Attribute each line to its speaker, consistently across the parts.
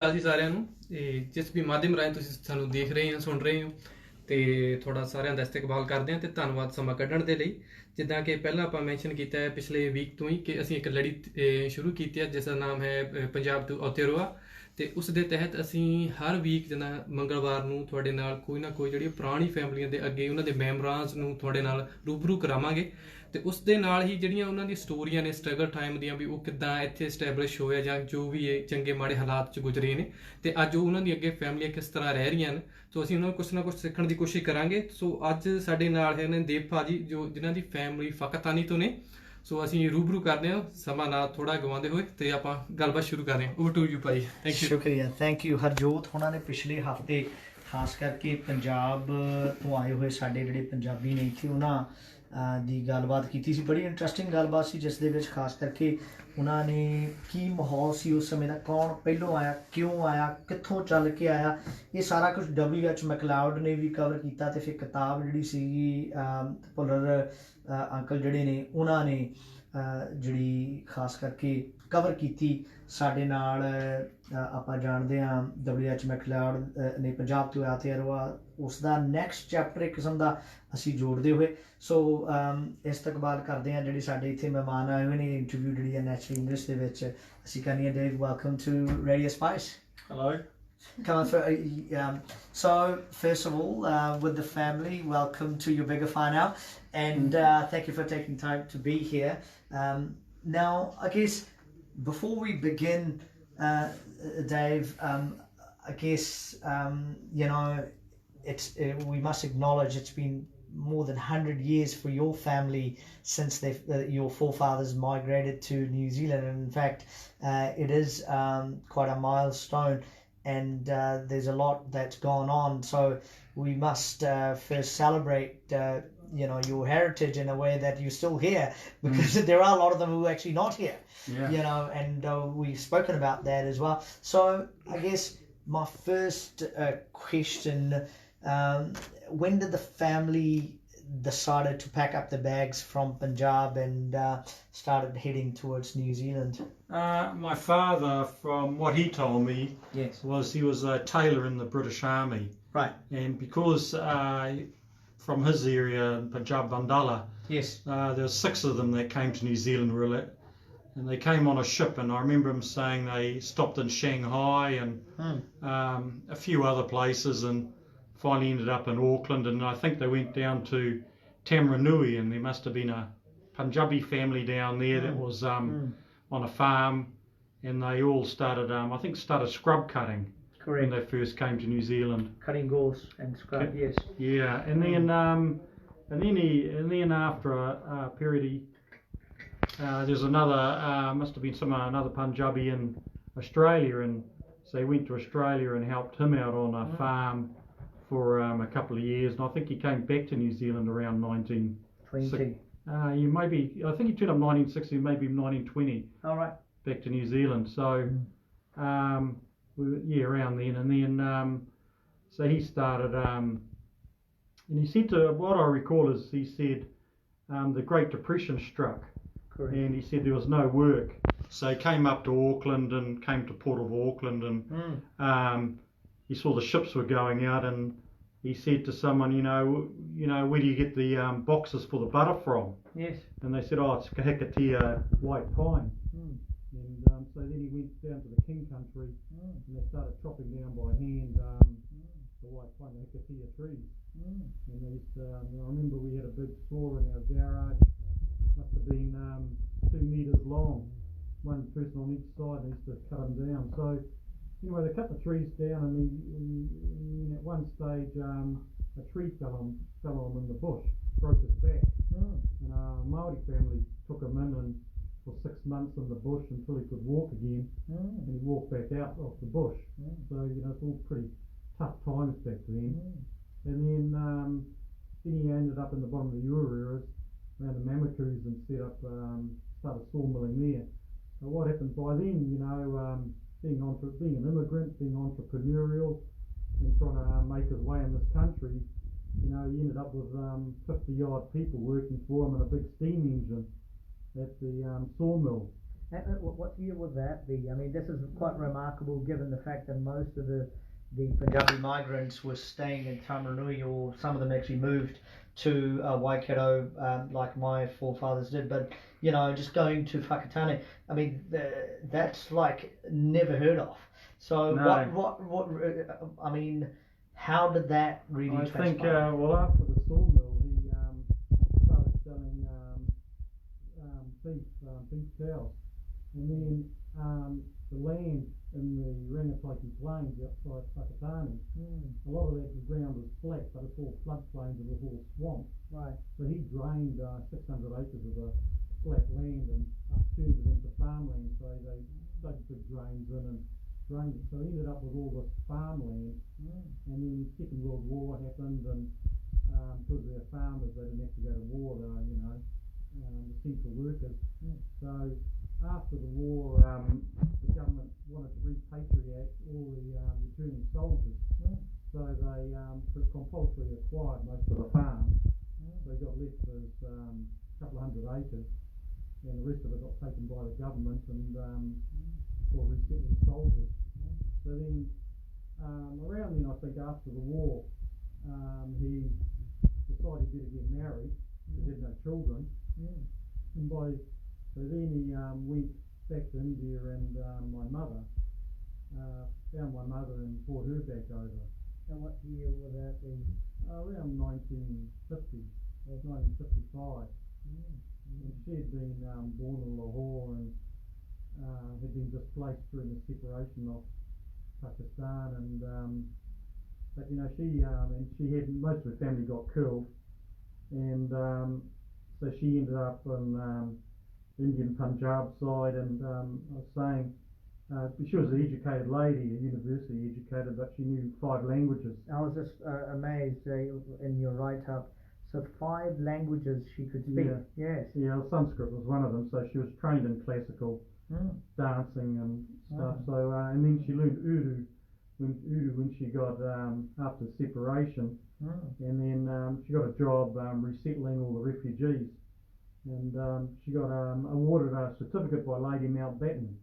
Speaker 1: ਅਸੀਂ ਸਾਰਿਆਂ ਨੂੰ ਜਿਸ ਵੀ ਮਾਧਿਅਮ ਰਾਹੀਂ ਤੁਸੀਂ ਸਾਨੂੰ ਦੇਖ ਰਹੇ ਹੋ ਸੁਣ ਰਹੇ ਹੋ ਤੇ ਤੁਹਾਡਾ ਸਾਰਿਆਂ ਦਾ ਇਸਤਕਬਾਲ ਕਰਦੇ ਹਾਂ ਤੇ ਧੰਨਵਾਦ ਸਮਾਂ ਕੱਢਣ ਦੇ ਲਈ। ਜਿੱਦਾਂ ਕਿ ਪਹਿਲਾਂ ਆਪਾਂ ਮੈਂਸ਼ਨ ਕੀਤਾ ਹੈ ਪਿਛਲੇ ਵੀਕ ਤੋਂ ਹੀ ਕਿ ਅਸੀਂ ਇੱਕ ਲੜੀ ਸ਼ੁਰੂ ਕੀਤੀ ਹੈ ਜਿਸ ਦਾ ਨਾਮ ਹੈ ਪੰਜਾਬ ਤੋਂ ਔਤੇਰੋਆ। ਤੇ ਉਸ ਦੇ ਤਹਿਤ ਅਸੀਂ ਹਰ ਵੀਕ ਜਿੱਦਾਂ ਮੰਗਲਵਾਰ ਨੂੰ ਤੁਹਾਡੇ ਨਾਲ ਕੋਈ ਨਾ ਕੋਈ ਜਿਹੜੀ ਪੁਰਾਣੀ ਫੈਮਲੀਆਂ ਦੇ ਅੱਗੇ ਉਹਨਾਂ ਦੇ ਮੈਂਬਰਾਂਸ ਨੂੰ ਤੁਹਾਡੇ ਨਾਲ ਰੂਬਰੂ ਕਰਾਵਾਂਗੇ। ਤੇ ਉਸ ਦੇ ਨਾਲ ਹੀ ਜਿਹੜੀਆਂ ਉਹਨਾਂ ਦੀ ਸਟੋਰੀਆਂ ਨੇ ਸਟਰਗਲ ਟਾਈਮ ਦੀਆਂ ਵੀ ਉਹ ਕਿੱਦਾਂ ਇੱਥੇ ਐਸਟੈਬਲਿਸ਼ ਹੋਇਆ ਜਾਂ ਜੋ ਵੀ ਇਹ ਚੰਗੇ ਮਾੜੇ ਹਾਲਾਤ 'ਚ ਗੁਜ਼ਰੇ ਨੇ ਤੇ ਅੱਜ ਉਹਨਾਂ ਦੀ ਅੱਗੇ ਫੈਮਲੀਆਂ ਕਿਸ ਤਰ੍ਹਾਂ ਰਹਿ ਰਹੀਆਂ ਨੇ। ਸੋ ਅਸੀਂ ਉਹਨਾਂ ਨੂੰ ਕੁਛ ਨਾ ਕੁਛ ਸਿੱਖਣ ਦੀ ਕੋਸ਼ਿਸ਼ ਕਰਾਂਗੇ। ਸੋ ਅੱਜ ਸਾਡੇ ਨਾਲ ਨੇ ਦੇਵ ਭਾਜੀ ਜੋ ਜਿਨ੍ਹਾਂ ਦੀ ਫੈਮਲੀ ਫਕਤਾਨੀ ਤੋਂ ਨੇ। ਸੋ ਅਸੀਂ ਰੂਬਰੂ ਕਰਦੇ ਹਾਂ ਸਮਾਂ ਨਾਲ ਥੋੜਾ ਗਵਾਉਂਦੇ ਹੋਏ ਤੇ ਆਪਾਂ ਗੱਲਬਾਤ ਸ਼ੁਰੂ ਕਰਦੇ ਹਾਂ। Over to you Bhai. Thank you.
Speaker 2: ਸ਼ੁਕਰੀਆ, ਥੈਂਕ ਯੂ। ਹਰਜੋਤ ਹੋਣਾ ਨੇ ਪਿਛਲੇ ਹਫਤੇ ਖਾਸ ਕਰਕੇ ਪੰਜਾਬ ਤੋਂ ਆਏ ਹੋਏ ਸਾਡੇ ਜਿਹੜੇ ਪੰਜਾਬੀ ਨੇ ਇੱਥੇ ਉਹਨਾਂ ਦੀ ਗੱਲਬਾਤ ਕੀਤੀ ਸੀ। ਬੜੀ ਇੰਟਰਸਟਿੰਗ ਗੱਲਬਾਤ ਸੀ ਜਿਸ ਦੇ ਵਿੱਚ ਖਾਸ ਕਰਕੇ ਉਹਨਾਂ ਨੇ ਕੀ ਮਾਹੌਲ ਸੀ ਉਸ ਸਮੇਂ ਦਾ, ਕੌਣ ਪਹਿਲੋਂ ਆਇਆ, ਕਿਉਂ ਆਇਆ, ਕਿੱਥੋਂ ਚੱਲ ਕੇ ਆਇਆ, ਇਹ ਸਾਰਾ ਕੁਝ W.H. ਮੈਕਲਾਉਡ ਨੇ ਵੀ ਕਵਰ ਕੀਤਾ। ਤੇ ਫਿਰ ਕਿਤਾਬ ਜਿਹੜੀ ਸੀਗੀ ਭੁੱਲਰ ਅੰਕਲ ਜਿਹੜੇ ਨੇ ਉਹਨਾਂ ਨੇ ਜਿਹੜੀ ਖਾਸ ਕਰਕੇ ਕਵਰ ਕੀਤੀ ਸਾਡੇ ਨਾਲ। ਆਪਾਂ ਜਾਣਦੇ ਹਾਂ W.H. ਮੈਕਲਾਉਡ ਨੇ ਪੰਜਾਬ ਤੋਂ ਆਤੇਅਰੋਆ ਉਸ ਦਾ ਨੈਕਸਟ ਚੈਪਟਰ ਇੱਕ ਕਿਸਮ ਦਾ ਅਸੀਂ ਜੋੜਦੇ ਹੋਏ। ਸੋ ਇਸਤਕਬਾਲ ਕਰਦੇ ਹਾਂ ਜਿਹੜੇ ਸਾਡੇ ਇੱਥੇ ਮਹਿਮਾਨ ਆਏ ਹੋਏ ਨੇ। ਇੰਟਰਵਿਊ ਜਿਹੜੀ ਹੈ ਨੈਚੁਰਲ ਇੰਗਲਿਸ਼ ਦੇ ਵਿੱਚ ਅਸੀਂ ਕਰਨੀ ਹੈ। Dave, welcome to radio spice.
Speaker 3: Hello.
Speaker 2: Come on, so first of all, with the family, welcome to your bigger fire now, and thank you for taking time to be here. Now, I guess before we begin, Dave, I guess we must acknowledge it's been more than 100 years for your family since your forefathers migrated to New Zealand, and in fact, it is quite a milestone. And there's a lot that's gone on, so we must first celebrate your heritage in a way that you're still here, because there are a lot of them who are actually not here. And we've spoken about that as well. So I guess my first question, when did the family decided to pack up the bags from Punjab and started heading towards New Zealand?
Speaker 3: My father, from what he told me,
Speaker 2: Yes.
Speaker 3: he was a tailor in the British Army.
Speaker 2: Right.
Speaker 3: And because from his area, Punjab Bandala,
Speaker 2: Yes.
Speaker 3: there were 6 of them that came to New Zealand, really. And they came on a ship, and I remember him saying they stopped in Shanghai and a few other places, and finally ended up in Auckland. And I think they went down to Tamaranui, and there must have been a Punjabi family down there that was on a farm, and they all started scrub cutting.
Speaker 2: Correct.
Speaker 3: When they first came to New Zealand.
Speaker 2: Cutting gorse and scrub. Yes.
Speaker 3: Yeah, and then after a period, there's another must have been another Punjabi in Australia, and so he went to Australia and helped him out on a farm for a couple of years, and I think he came back to New Zealand around 1920. I think he turned up 1960, maybe 1920.
Speaker 2: All right.
Speaker 3: Back to New Zealand. So, around then, and then so he started, and he said what I recall is he said the Great Depression struck.
Speaker 2: Correct.
Speaker 3: And he said there was no work, so he came up to Auckland and came to Port of Auckland, and he saw the ships were going out, and he said to someone, where do you get the boxes for the butter from?
Speaker 2: Yes.
Speaker 3: And they said, it's Whakatane white pine. And so then he went down to the King Country, and they started chopping down by hand the white pine, the Whakatane trees. And they used to, I remember we had a big saw in our garage. Must have been 2 metres long, one person on each side. They used to cut them down. So anyway, they cut the trees down, and at one stage a tree fell on him in the bush, broke his back. And a Māori family took him in and for 6 months in the bush until he could walk again, and he walked back out of the bush. So it's all pretty tough times back then. And then he ended up in the bottom of the Uriras around the Mamakoos and started sawmilling there. So what happened by then, being an immigrant, being entrepreneurial, and trying to make his way in this country, he ended up with 50 odd people working for him in a big steam engine at the sawmill.
Speaker 2: What year would that be? I mean, this is quite remarkable given the fact that most of the Punjabi migrants were staying in Tamarunui, or some of them actually moved to Waikato, like my forefathers did. But just going to Whakatane, I mean, that's like never heard of. So
Speaker 3: No.
Speaker 2: I mean, how did that really
Speaker 3: I
Speaker 2: transpire?
Speaker 3: think, well, after the sawmill, he started selling beef cows. And then the land in the Rangitikei Plains outside Whakatane, a lot of that ground was flat, but it's all floodplains and it was all swamp.
Speaker 2: Right.
Speaker 3: So he drained 600 acres of the flat land and turned it into farmland. So they dug big drains in and drained it. So he ended up with all this farmland. And then the Second World War happened, and because they're farmers, they didn't have to go to war. They were, essential workers. So after the war, the government wanted to repatriate all the returning soldiers. So they compulsorily acquired most of the farm. So he got left with a couple of hundred acres, and the rest of it got taken by the government and for resettling soldiers. So then, around then, I think after the war, he decided he better get married. He had no children. And so then he went back to India, and my mother found my mother and brought her back over.
Speaker 2: And what year would that be?
Speaker 3: Around 1950, 1955. And she had been born in Lahore and had been displaced during the separation of Pakistan, and but she had most of her family got killed, and so she ended up in Indian Punjab side, and I was saying she was an educated lady, a university educated, but she knew 5 languages.
Speaker 2: I was just amazed in your write-up. So 5 languages she could speak.
Speaker 3: Yeah.
Speaker 2: Yes.
Speaker 3: Yeah, Sanskrit was one of them. So she was trained in classical dancing and stuff. So and then she learned Urdu when she got after separation, and then she got a job resettling all the refugees, and she got awarded a certificate by Lady Mountbatten.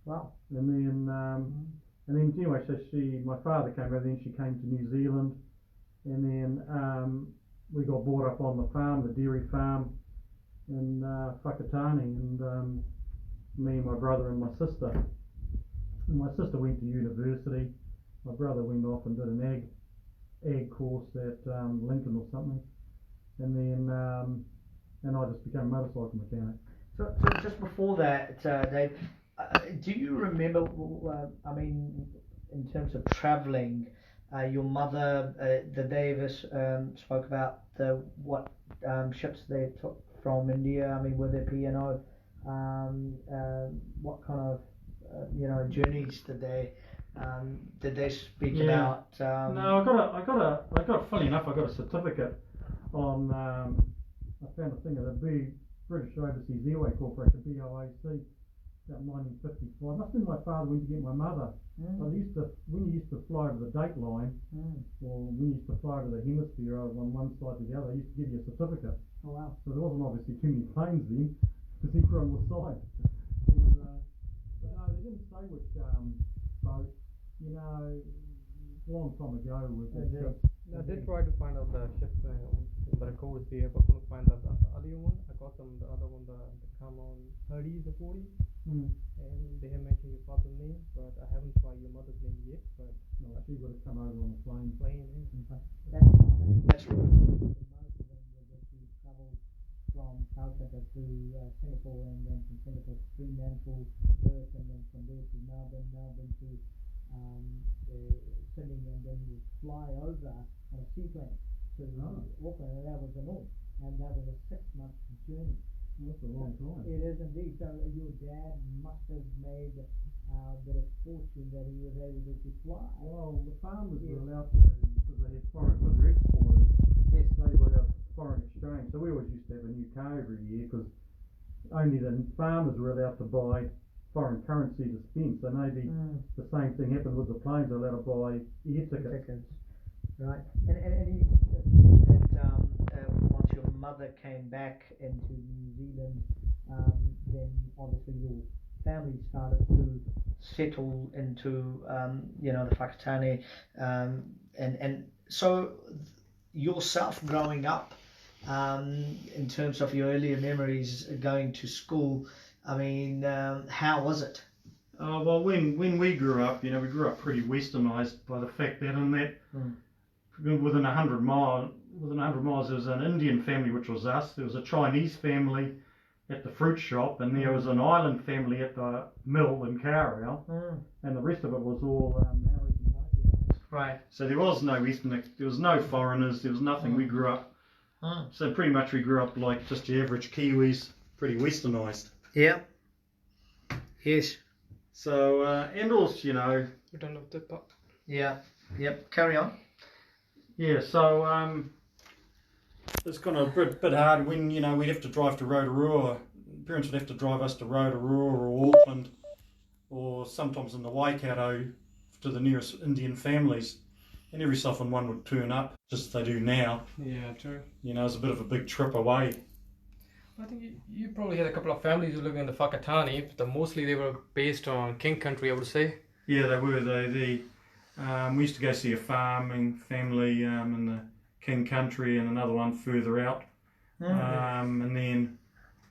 Speaker 2: Wow.
Speaker 3: And then anyway, so my father came over, then she came to New Zealand, and then we got brought up on the farm, the dairy farm in Whakatane, and me and my brother and my sister. And my sister went to university. My brother went off and did an ag course at Lincoln or something, and then and I just became a motorcycle mechanic.
Speaker 2: So just before that, Dave, do you remember? I mean, in terms of travelling, your mother, the Davis, spoke about what ships they took from India. I mean, were there P&O? What kind of journeys did they speak about?
Speaker 3: No, I got a funny enough, I got a certificate on. I found a thing at the British Overseas Airway Corporation, BOAC, about 1955. Must have been my father went to get my mother. When you used to fly over the date line, or when you used to fly over the hemisphere on one side to the other, they used to give you a certificate.
Speaker 2: Oh wow!
Speaker 3: So there wasn't obviously too many planes then to see from the side. And, but no, they didn't say which boat. You know, a long time ago with the ships.
Speaker 1: I did try to find out the ship, the records here, but couldn't find the other one. I got them, the other one, the come on 30s or 40s, and they have mentioned your father's name, but I haven't tried your mother's name yet. But
Speaker 3: no, she would have come over on the plane.
Speaker 2: That's right. Most of them were just to travel from Calcutta to Singapore, and then from Singapore to Fremantle, Perth, and then from there to Melbourne to Sydney, and then you fly over on a seaplane to Auckland, and that was the north, and that was a 6-month journey.
Speaker 3: That's a long time.
Speaker 2: It is indeed. So your dad must have made a bit of fortune that he was able to fly.
Speaker 3: Well, the farmers were allowed to, because they had foreign, because they're exporters. Yes, they were foreign exchange. So we always used to have a new car every year, because only the farmers were allowed to buy foreign currency to spend. So maybe the same thing happened with the planes. They're allowed to buy air tickets.
Speaker 2: Right. And you said that once your mother came back into New Zealand, then obviously your family started to settle into, you know, the Whakatane, and so yourself growing up, in terms of your earlier memories going to school, I mean, how was it?
Speaker 3: Well, when we grew up, you know, we grew up pretty westernised by the fact that within 100 miles, there was an Indian family, which was us. There was a Chinese family at the fruit shop, and there was an island family at the mill in Aotearoa, and the rest of it was all Maoris and Aotearoa.
Speaker 2: Right.
Speaker 3: So there was no there was no foreigners, there was nothing. We grew up, so pretty much we grew up like just your average Kiwis, pretty westernised.
Speaker 2: Yeah. Yes.
Speaker 3: So, and also, you know...
Speaker 1: We don't know the part.
Speaker 2: Yeah. Yep. Carry on.
Speaker 3: Yeah, so it's kind of a bit hard when, you know, we'd have to drive to Aotearoa. Parents would have to drive us to Aotearoa or Auckland, or sometimes in the Waikato to the nearest Indian families. And every so often one would turn up, just as they do now.
Speaker 1: Yeah, true.
Speaker 3: You know, it's a bit of a big trip away.
Speaker 1: I think you probably had a couple of families who lived in the Whakatane, but mostly they were based on King Country, I would say.
Speaker 3: Yeah, they were. We used to go see a farming family in the King Country and another one further out. And then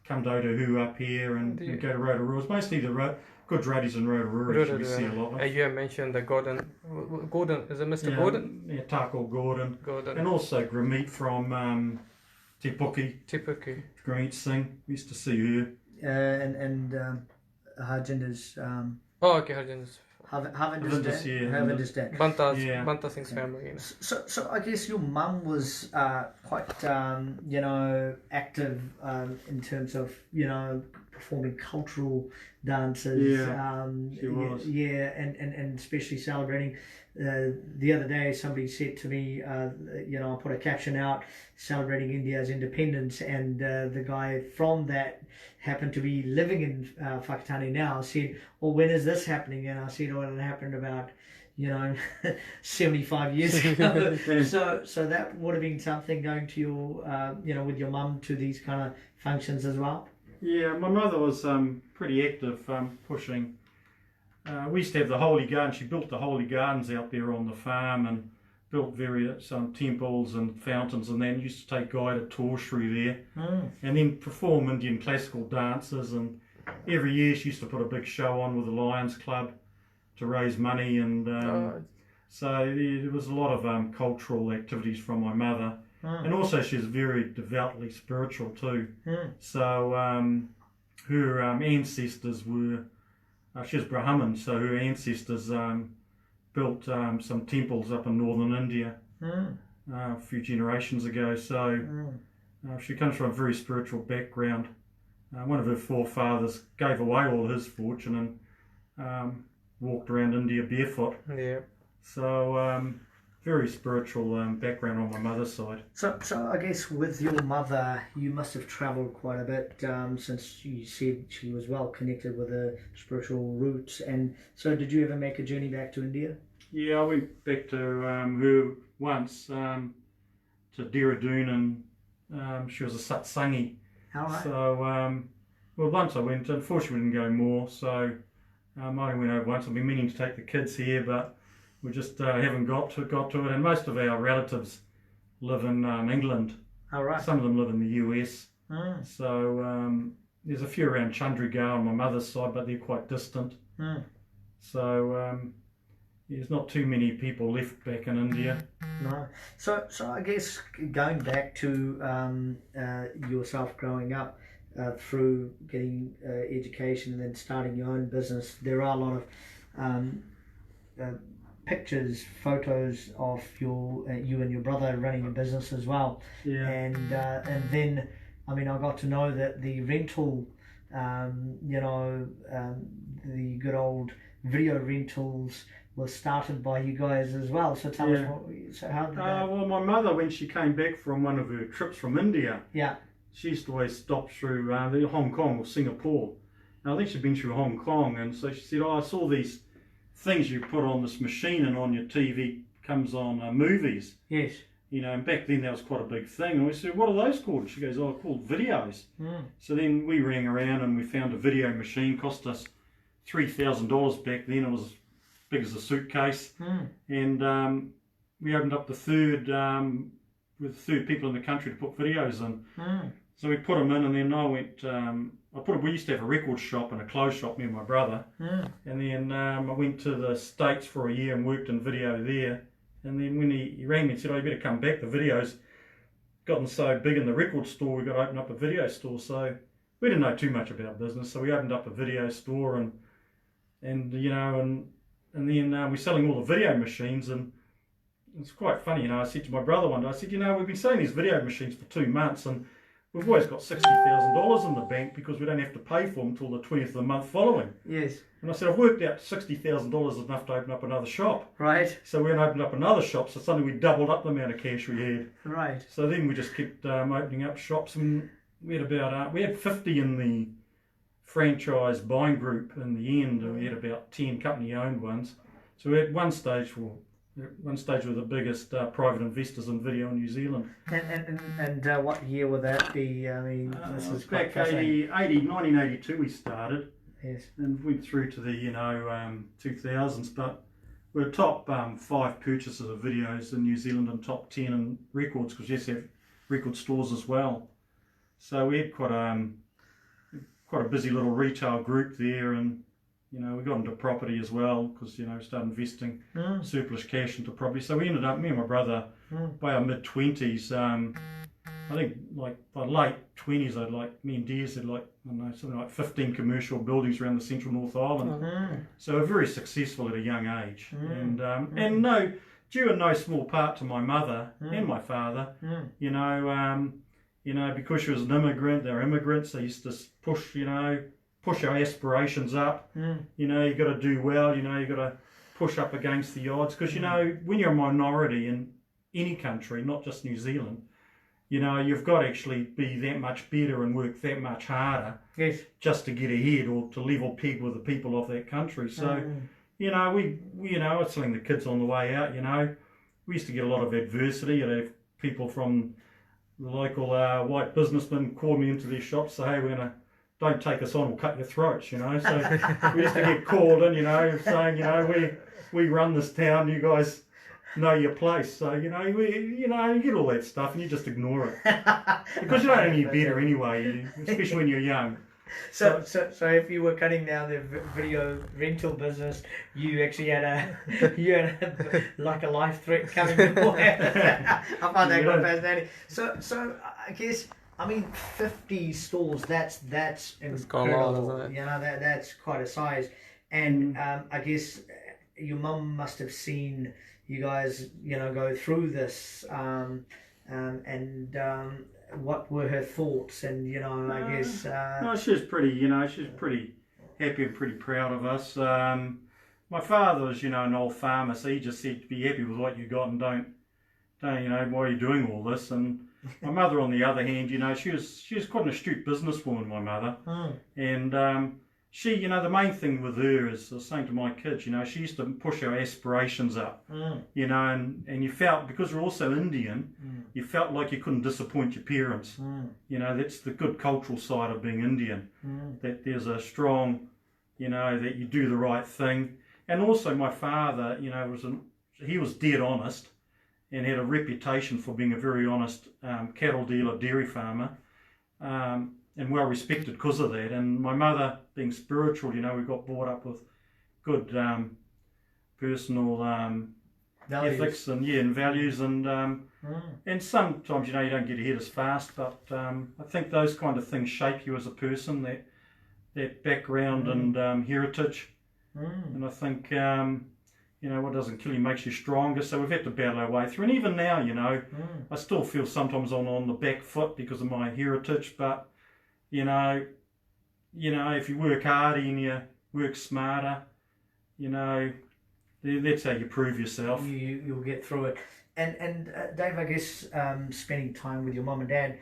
Speaker 3: come to Aotearoa up here and go to Aotearoa. It's mostly the Gujarati's in Aotearoa we see a lot of.
Speaker 1: You mentioned the Gordon, is it Mr. Gordon?
Speaker 3: Yeah, Tako Gordon.
Speaker 1: Gordon.
Speaker 3: And also Grammeet from Te Puki. Grammeet Singh, we used to see her.
Speaker 2: And Harjinder's,
Speaker 1: Harjinder's.
Speaker 2: Harvinder's dad.
Speaker 1: Banta Singh's family. You know.
Speaker 2: So I guess your mum was quite, you know, active in terms of, you know, performing cultural dances.
Speaker 3: Yeah, she was.
Speaker 2: Yeah, and especially celebrating. The other day, somebody said to me, you know, I put a caption out celebrating India's independence, and the guy from that happened to be living in Whakatane now. Said, "Well, when is this happening?" And I said, "Oh, it happened about, you know, 75 years ago." So that would have been something going to your, you know, with your mum to these kind of functions as well.
Speaker 3: Yeah, my mother was pretty active, pushing. We used to have the holy garden. She built the holy gardens out there on the farm and built various temples and fountains, and then used to take guided tours through there, and then perform Indian classical dances. And every year she used to put a big show on with the Lions Club to raise money, and so there was a lot of cultural activities from my mother. And also she's very devoutly spiritual too. So her ancestors were, she was Brahmin, so her ancestors built some temples up in northern India a few generations ago. So she comes from a very spiritual background. One of her forefathers gave away all his fortune and walked around India barefoot. Yeah. So very spiritual background on my mother's side.
Speaker 2: So I guess with your mother, you must have travelled quite a bit since you said she was well connected with her spiritual roots. And so did you ever make a journey back to India?
Speaker 3: Yeah, I went back to her once to Dehradun, and she was a satsangi.
Speaker 2: All right.
Speaker 3: So, well, once I went, unfortunately we didn't go more, so I only went over once. I've been meaning to take the kids here, but we just haven't got to it, and most of our relatives live in England.
Speaker 2: All right.
Speaker 3: Some of them live in the US. So there's a few around Chandigarh on my mother's side, but they're quite distant. So there's not too many people left back in India.
Speaker 2: No. So I guess going back to yourself growing up through getting education and then starting your own business, there are a lot of pictures, photos of you and your brother running a business as well.
Speaker 3: Yeah.
Speaker 2: And then, I mean, I got to know that the rental, you know, the good old video rentals was started by you guys as well. So tell us, how did that...
Speaker 3: Well, my mother, when she came back from one of her trips from India,
Speaker 2: yeah,
Speaker 3: she used to always stop through Hong Kong or Singapore. And I think she'd been through Hong Kong, and so she said, "Oh, I saw these things you put on this machine and on your TV comes on movies."
Speaker 2: Yes.
Speaker 3: You know, and back then that was quite a big thing. And we said, "What are those called?" She goes, "Oh, called videos." So then we rang around and we found a video machine, cost us $3,000 back then. It was as big as a suitcase. And we opened up the third, with third people in the country to put videos in. So we put them in, and then I went, we used to have a record shop and a clothes shop, me and my brother. And then I went to the States for a year and worked in video there. And then when he rang me and said, oh, you better come back, the videos gotten so big in the record store, we got to open up a video store. So we didn't know too much about business, so we opened up a video store, and you know, and then we're selling all the video machines. And it's quite funny, you know, I said to my brother one day, I said, you know, we've been selling these video machines for 2 months, and we've always got $60,000 in the bank because we don't have to pay for them until the 20th of the month following.
Speaker 2: Yes.
Speaker 3: And I said, I've worked out $60,000 is enough to open up another shop.
Speaker 2: Right.
Speaker 3: So we went and opened up another shop, so suddenly we doubled up the amount of cash we had.
Speaker 2: Right.
Speaker 3: So then we just kept opening up shops, and we had about, we had 50 in the franchise buying group in the end, and we had about 10 company-owned ones. So we at one stage were the biggest private investors in video in New Zealand.
Speaker 2: And what year would that be? I mean, this is quite
Speaker 3: back 1982 we started.
Speaker 2: Yes.
Speaker 3: And went through to the 2000s, but we're top 5 purchasers of videos in New Zealand and top 10 in records, because yes, have record stores as well. So we had quite a busy little retail group there, and you know, we got into property as well, because you know, we started investing surplus cash into property. So we ended up, me and my brother, by our mid-20s, I think like by late 20s, me and Deers had like, I don't know, something like 15 commercial buildings around the central North Island. So we're very successful at a young age. And due in no small part to my mother and my father, you know, because she was an immigrant, they're immigrants, they used to push our aspirations up. You know, you got to do well, you know, you got to push up against the odds, because you know, when you're a minority in any country, not just New Zealand, you know, you've got to actually be that much better and work that much harder just to get ahead, or to level peg with the people of that country. So, you know, we you know, I was telling the kids on the way out, you know, we used to get a lot of adversity. You'd have people from the local white businessmen call me into their shop, say, hey, don't take us on, we'll cut your throats, you know. So we used to get called in, you know, saying, you know, we run this town, you guys know your place. So you know, you get all that stuff and you just ignore it because you don't know any better anyway, especially when you're young.
Speaker 2: So if you were cutting down the video rental business, you actually had like a life threat coming before. I find that quite fascinating. So I guess, I mean, 50 stores, that's incredible. You know, that's quite a size. And I guess your mum must have seen you guys, you know, go through this, and what were her thoughts? And you know, I guess
Speaker 3: no, she was pretty happy and pretty proud of us. My father was, you know, an old farmer, so he just said, be happy with what you got and don't you know, why are you doing all this? And my mother, on the other hand, you know, she was quite an astute businesswoman, my mother. And she, you know, the main thing with her is, I was saying to my kids, you know, she used to push our aspirations up, you know, and you felt, because we're also Indian, you felt like you couldn't disappoint your parents. You know, that's the good cultural side of being Indian, that there's a strong, you know, that you do the right thing. And also my father, you know, he was dead honest and had a reputation for being a very honest cattle dealer, dairy farmer. And well respected because of that. And my mother, being spiritual, you know, we got brought up with good personal ethics and values, and sometimes, you know, you don't get ahead as fast, but I think those kind of things shape you as a person, that background and heritage. And I think you know, what doesn't kill you makes you stronger. So we've had to battle our way through, and even now, you know, I still feel sometimes on the back foot because of my heritage, but you know, if you work harder and you work smarter, you know, that's how you prove yourself.
Speaker 2: You'll get through it. And Dave, I guess spending time with your mum and dad,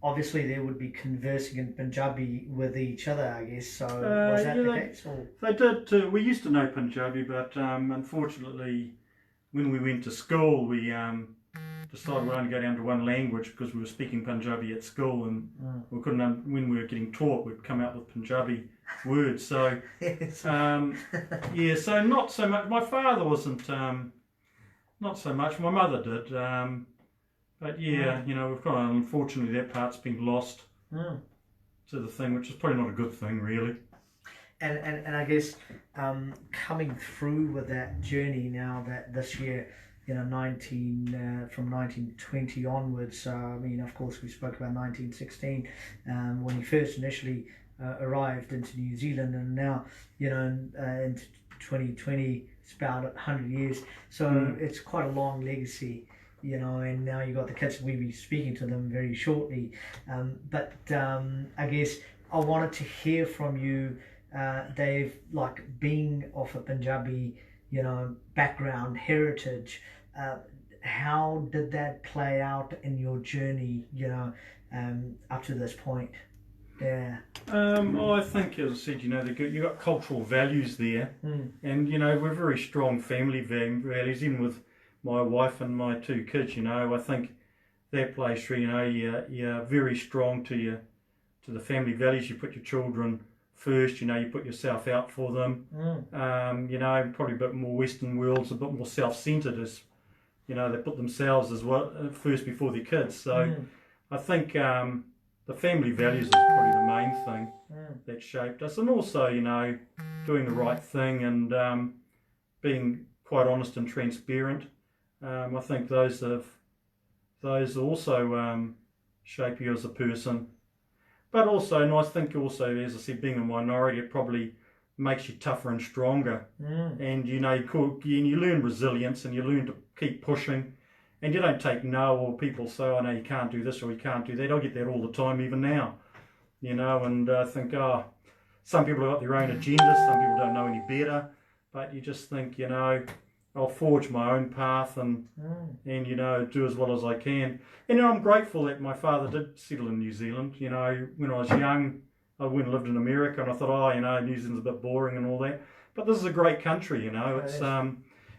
Speaker 2: obviously they would be conversing in Punjabi with each other, I guess. So was that the case? Or?
Speaker 3: They did. We used to know Punjabi, but unfortunately, when we went to school, we decided we'd only go down to one language because we were speaking Punjabi at school, and we couldn't. When we were getting taught, we'd come out with Punjabi words. So,
Speaker 2: Yes.
Speaker 3: yeah, so not so much. My father wasn't, not so much. My mother did. But yeah, you know, we've got, unfortunately, that part's been lost to the thing, which is probably not a good thing, really.
Speaker 2: And I guess coming through with that journey now that this year, you know, from 1920 onwards, I mean, of course, we spoke about 1916 when you first initially arrived into New Zealand, and now, you know, into 2020, it's about 100 years. So it's quite a long legacy, you know, and now you've got the kids. We'll be speaking to them very shortly. But I guess I wanted to hear from you, Dave, like being of a Punjabi, you know, background, heritage, how did that play out in your journey, you know, up to this point? Yeah.
Speaker 3: I think, as I said, you know, you've got cultural values there, and you know, we're very strong family values, even with my wife and my two kids. You know, I think that plays through. You know, you're very strong to the family values. You put your children first, you know, you put yourself out for them. You know, probably a bit more Western world's a bit more self-centered, as you know, they put themselves as well first before their kids. So I think the family values is probably the main thing that shaped us, and also, you know, doing the right thing and being quite honest and transparent. I think those also shape you as a person. But also, and I think also, as I said, being a minority, it probably makes you tougher and stronger. And you know, you learn resilience, and you learn to keep pushing, and you don't take no, or people say, "Oh no, you can't do this or you can't do that." I get that all the time, even now. You know, and I think, some people have got their own agenda, some people don't know any better, but you just think, you know, I'll forge my own path and you know, do as well as I can. And you know, I'm grateful that my father did settle in New Zealand. You know, when I was young, I went and lived in America, and I thought, oh, you know, New Zealand's a bit boring and all that. But this is a great country, you know. It's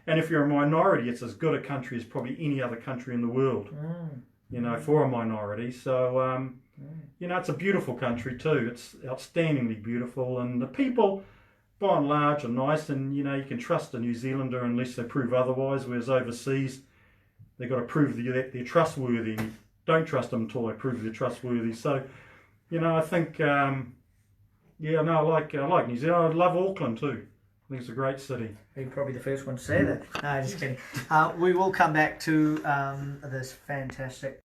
Speaker 3: and if you're a minority, it's as good a country as probably any other country in the world. You know, for a minority. So you know, it's a beautiful country too. It's outstandingly beautiful, and the people, by and large, are nice, and you know, you can trust a New Zealander unless they prove otherwise, whereas overseas they've got to prove that they're trustworthy. Don't trust them until they prove they're trustworthy. So, you know, I think, yeah, no, I like New Zealand. I love Auckland too. I think it's a great city.
Speaker 2: You're probably the first one to say that. No, just kidding. We will come back to this fantastic